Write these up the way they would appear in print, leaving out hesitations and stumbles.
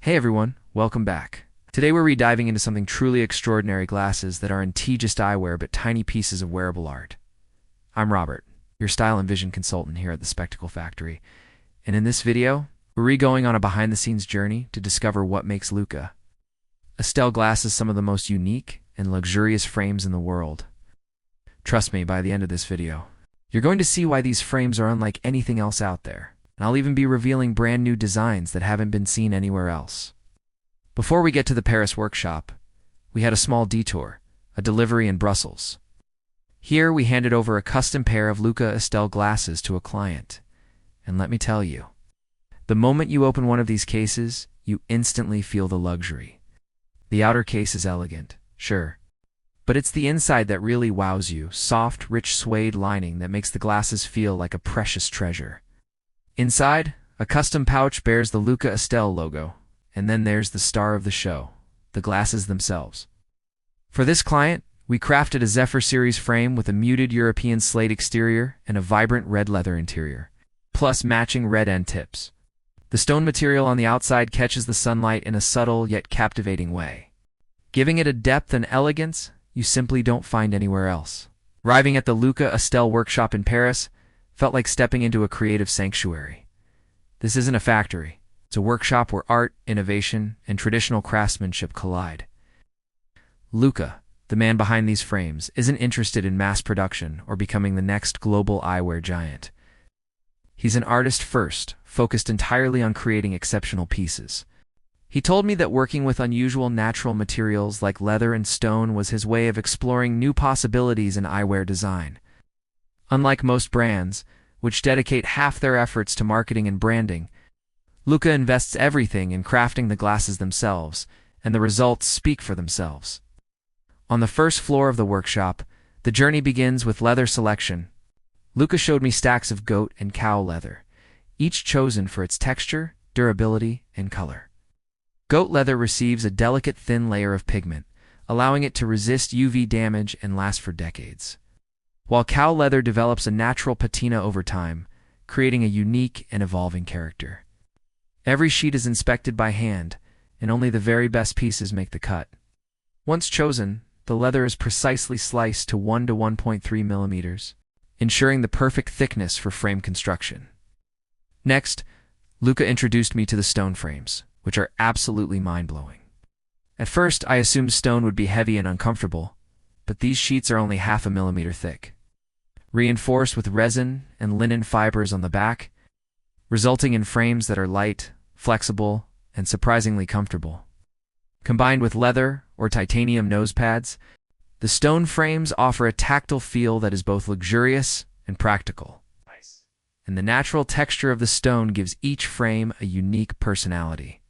Hey everyone, welcome back. Today we're rediving into something truly extraordinary: glasses that aren't just eyewear but tiny pieces of wearable art. I'm Robert, your style and vision consultant here at the Spectacle Factory, and in this video, we're going on a behind-the-scenes journey to discover what makes Luca Estelle glasses some of the most unique and luxurious frames in the world. Trust me, by the end of this video, you're going to see why these frames are unlike anything else out there. And I'll even be revealing brand new designs that haven't been seen anywhere else. Before we get to the Paris workshop, we had a small detour, a delivery in Brussels. Here we handed over a custom pair of Luca Estelle glasses to a client. And let me tell you, the moment you open one of these cases, you instantly feel the luxury. The outer case is elegant, sure, but it's the inside that really wows you: soft, rich suede lining that makes the glasses feel like a precious treasure. Inside, a custom pouch bears the Luca Estelle logo, and then there's the star of the show, the glasses themselves. For this client, we crafted a Zephyr series frame with a muted European slate exterior and a vibrant red leather interior, plus matching red end tips. The stone material on the outside catches the sunlight in a subtle yet captivating way, giving it a depth and elegance you simply don't find anywhere else. Arriving at the Luca Estelle workshop in Paris felt like stepping into a creative sanctuary. This isn't a factory. It's a workshop where art, innovation, and traditional craftsmanship collide. Luca, the man behind these frames, isn't interested in mass production or becoming the next global eyewear giant. He's an artist first, focused entirely on creating exceptional pieces. He told me that working with unusual natural materials like leather and stone was his way of exploring new possibilities in eyewear design. Unlike most brands, which dedicate half their efforts to marketing and branding, Luca invests everything in crafting the glasses themselves, and the results speak for themselves. On the first floor of the workshop, the journey begins with leather selection. Luca showed me stacks of goat and cow leather, each chosen for its texture, durability, and color. Goat leather receives a delicate thin layer of pigment, allowing it to resist UV damage and last for decades, while cow leather develops a natural patina over time, creating a unique and evolving character. Every sheet is inspected by hand, and only the very best pieces make the cut. Once chosen, the leather is precisely sliced to 1 to 1.3 millimeters, ensuring the perfect thickness for frame construction. Next, Luca introduced me to the stone frames, which are absolutely mind-blowing. At first, I assumed stone would be heavy and uncomfortable, but these sheets are only 0.5 millimeter thick, reinforced with resin and linen fibers on the back, resulting in frames that are light, flexible, and surprisingly comfortable. Combined with leather or titanium nose pads, the stone frames offer a tactile feel that is both luxurious and practical. Nice. And the natural texture of the stone gives each frame a unique personality.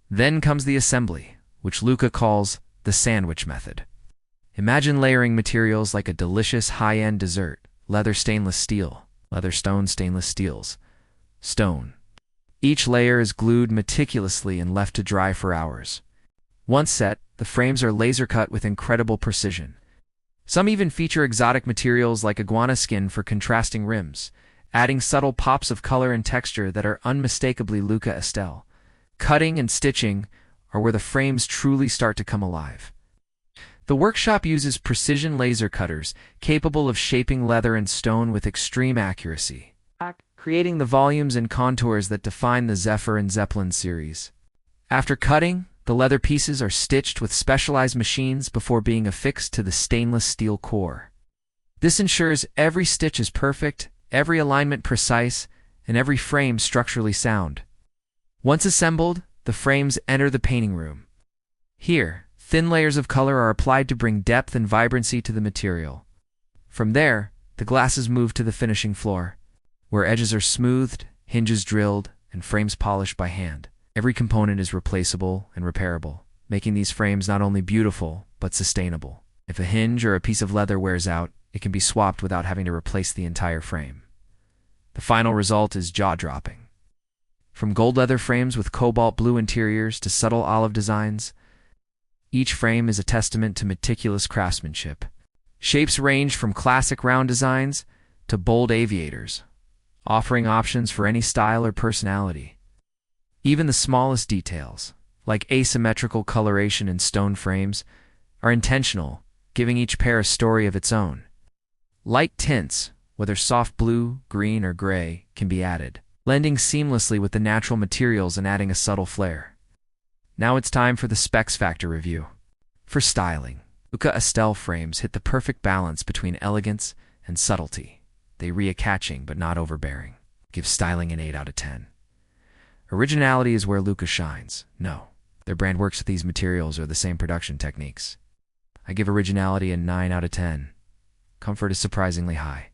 Then comes the assembly, which Luca calls the sandwich method. Imagine layering materials like a delicious high-end dessert: leather stainless steel, leather stone stainless steels, stone. Each layer is glued meticulously and left to dry for hours. Once set, the frames are laser-cut with incredible precision. Some even feature exotic materials like iguana skin for contrasting rims, adding subtle pops of color and texture that are unmistakably Luca Estelle. Cutting and stitching are where the frames truly start to come alive. The workshop uses precision laser cutters capable of shaping leather and stone with extreme accuracy, creating the volumes and contours that define the Zephyr and Zeppelin series. After cutting, the leather pieces are stitched with specialized machines before being affixed to the stainless steel core. This ensures every stitch is perfect, every alignment precise, and every frame structurally sound. Once assembled, the frames enter the painting room. Here, thin layers of color are applied to bring depth and vibrancy to the material. From there, the glasses move to the finishing floor, where edges are smoothed, hinges drilled, and frames polished by hand. Every component is replaceable and repairable, making these frames not only beautiful, but sustainable. If a hinge or a piece of leather wears out, it can be swapped without having to replace the entire frame. The final result is jaw-dropping. From gold leather frames with cobalt blue interiors to subtle olive designs, each frame is a testament to meticulous craftsmanship. Shapes range from classic round designs to bold aviators, offering options for any style or personality. Even the smallest details, like asymmetrical coloration in stone frames, are intentional, giving each pair a story of its own. Light tints, whether soft blue, green, or gray, can be added, blending seamlessly with the natural materials and adding a subtle flair. Now it's time for the specs factor review. For styling, Luca Estelle frames hit the perfect balance between elegance and subtlety. They reattaching but not overbearing. Give styling an 8 out of 10. Originality is where Luca shines. No, their brand works with these materials or the same production techniques. I give originality a 9 out of 10. Comfort is surprisingly high.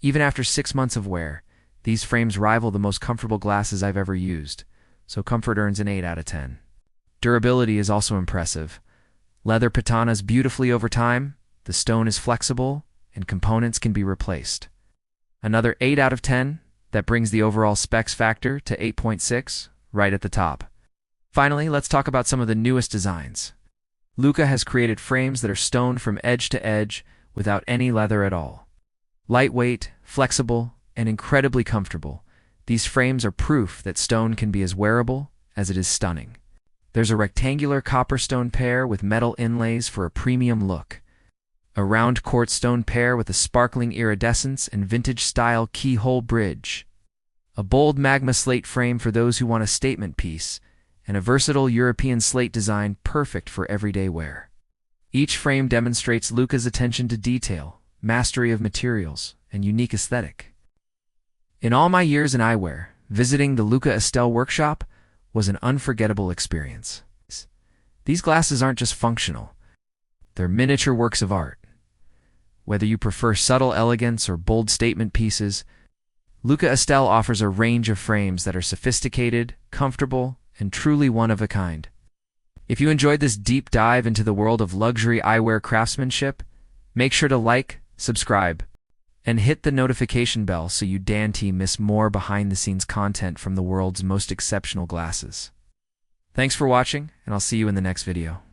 Even after 6 months of wear, these frames rival the most comfortable glasses I've ever used, so comfort earns an 8 out of 10. Durability is also impressive. Leather patinas beautifully over time, the stone is flexible, and components can be replaced. Another 8 out of 10, that brings the overall specs factor to 8.6, right at the top. Finally, let's talk about some of the newest designs. Luca has created frames that are stone from edge to edge without any leather at all. Lightweight, flexible, and incredibly comfortable, these frames are proof that stone can be as wearable as it is stunning. There's a rectangular copper stone pair with metal inlays for a premium look, a round quartz stone pair with a sparkling iridescence and vintage-style keyhole bridge, a bold magma slate frame for those who want a statement piece, and a versatile European slate design perfect for everyday wear. Each frame demonstrates Luca's attention to detail, mastery of materials, and unique aesthetic. In all my years in eyewear, visiting the Luca Estelle workshop was an unforgettable experience. These glasses aren't just functional. They're miniature works of art. Whether you prefer subtle elegance or bold statement pieces, Luca Estelle offers a range of frames that are sophisticated, comfortable, and truly one of a kind. If you enjoyed this deep dive into the world of luxury eyewear craftsmanship, make sure to like, subscribe, and hit the notification bell so you don't miss more behind-the-scenes content from the world's most exceptional glasses. Thanks for watching, and I'll see you in the next video.